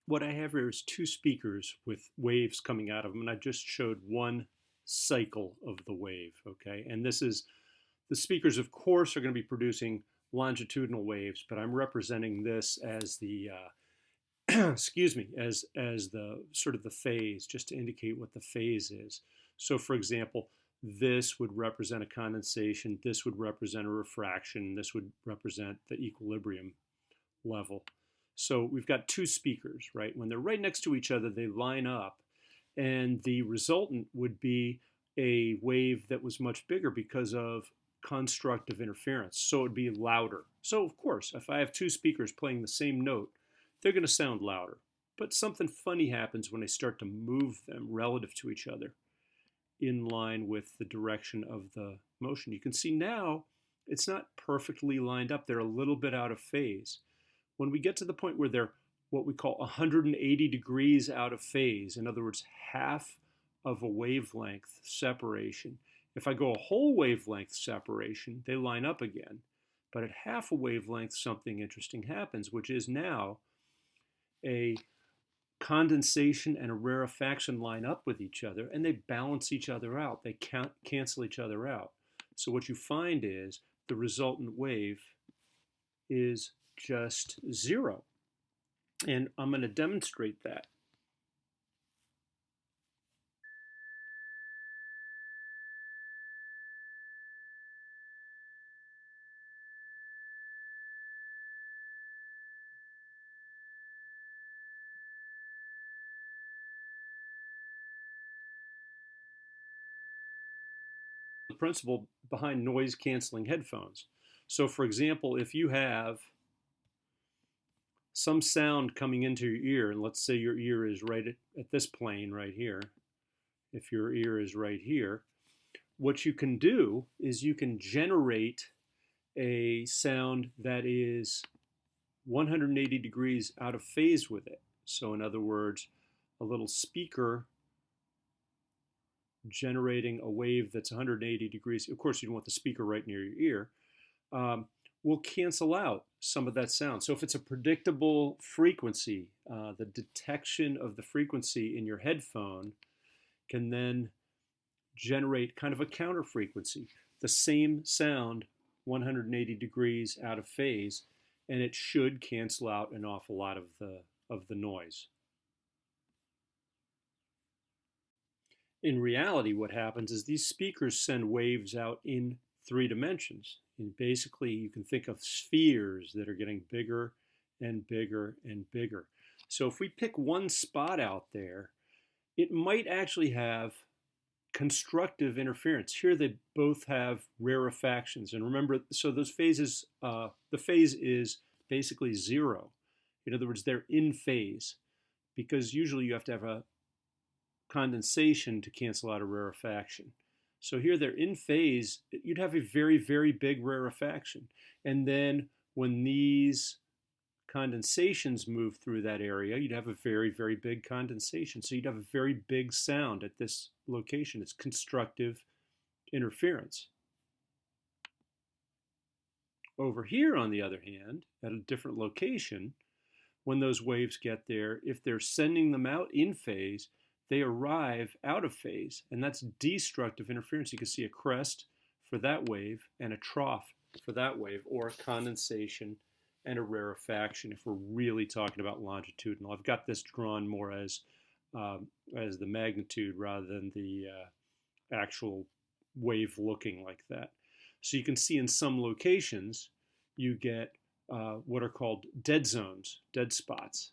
what I have here is two speakers with waves coming out of them, and I just showed one cycle of the wave, okay? And this is, the speakers, of course, are going to be producing longitudinal waves, but I'm representing this as the, excuse me, as the sort of the phase, just to indicate what the phase is. So, for example, this would represent a condensation, this would represent a refraction, this would represent the equilibrium level. So we've got two speakers, right? When they're right next to each other, they line up, and the resultant would be a wave that was much bigger because of constructive interference. So it would be louder. So of course, if I have two speakers playing the same note, they're going to sound louder. But something funny happens when I start to move them relative to each other in line with the direction of the motion. You can see now it's not perfectly lined up. They're a little bit out of phase. When we get to the point where they're what we call 180 degrees out of phase, in other words, half of a wavelength separation. If I go a whole wavelength separation, they line up again. But at half a wavelength, something interesting happens, which is now a condensation and a rarefaction line up with each other, and they balance each other out. They cancel each other out. So what you find is the resultant wave is just zero. And I'm going to demonstrate that. The principle behind noise canceling headphones. So for example, if you have some sound coming into your ear, and let's say your ear is right at this plane right here, if your ear is right here, what you can do is you can generate a sound that is 180 degrees out of phase with it. So in other words, a little speaker generating a wave that's 180 degrees. Of course, you don't want the speaker right near your ear. Will cancel out some of that sound. So if it's a predictable frequency, the detection of the frequency in your headphone can then generate kind of a counter frequency, the same sound 180 degrees out of phase, and it should cancel out an awful lot of the noise. In reality, what happens is these speakers send waves out in 3 dimensions. And basically, you can think of spheres that are getting bigger and bigger and bigger. So if we pick one spot out there, it might actually have constructive interference. Here they both have rarefactions. And remember, so those phases, the phase is basically zero. In other words, they're in phase, because usually you have to have a condensation to cancel out a rarefaction. So here they're in phase. You'd have a very, very big rarefaction. And then when these condensations move through that area, you'd have a very, very big condensation. So you'd have a very big sound at this location. It's constructive interference. Over here, on the other hand, at a different location, when those waves get there, if they're sending them out in phase, they arrive out of phase, and that's destructive interference. You can see a crest for that wave and a trough for that wave, or a condensation and a rarefaction if we're really talking about longitudinal. I've got this drawn more as the magnitude rather than the actual wave looking like that. So you can see in some locations you get what are called dead zones, dead spots.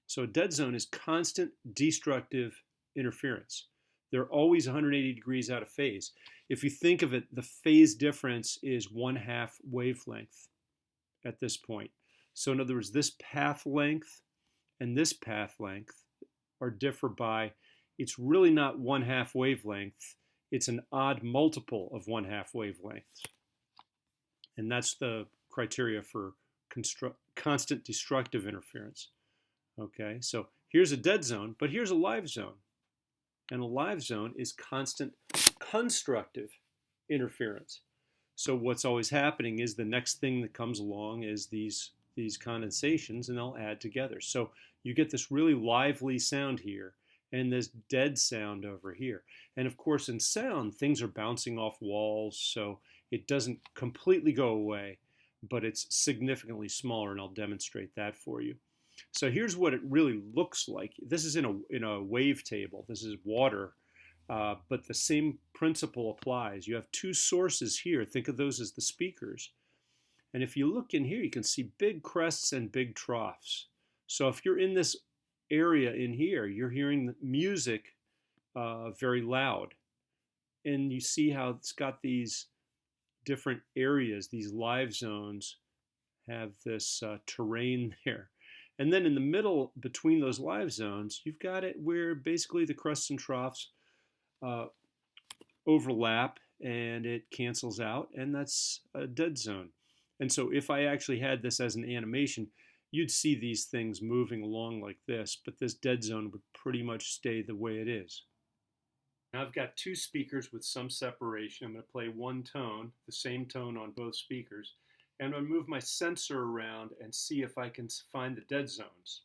So a dead zone is constant destructive interference. They're always 180 degrees out of phase. If you think of it, the phase difference is 1/2 wavelength at this point. So in other words, this path length and this path length are differ by, it's really not 1/2 wavelength, it's an odd multiple of 1/2 wavelengths. And that's the criteria for constant destructive interference. Okay, so here's a dead zone, but here's a live zone. And a live zone is constant constructive interference. So what's always happening is the next thing that comes along is these these condensations and they'll add together. So you get this really lively sound here and this dead sound over here. And of course in sound, things are bouncing off walls, so it doesn't completely go away, but it's significantly smaller, and I'll demonstrate that for you. So here's what it really looks like. This is in a wave table. This is water, but the same principle applies. You have two sources here. Think of those as the speakers. And if you look in here, you can see big crests and big troughs. So if you're in this area in here, you're hearing the music very loud. And you see how it's got these different areas, these live zones have this terrain there. And then in the middle between those live zones, you've got it where basically the crests and troughs overlap and it cancels out, and that's a dead zone. And so if I actually had this as an animation, you'd see these things moving along like this, but this dead zone would pretty much stay the way it is. Now I've got two speakers with some separation. I'm going to play one tone, the same tone on both speakers, and I'm going to move my sensor around and see if I can find the dead zones.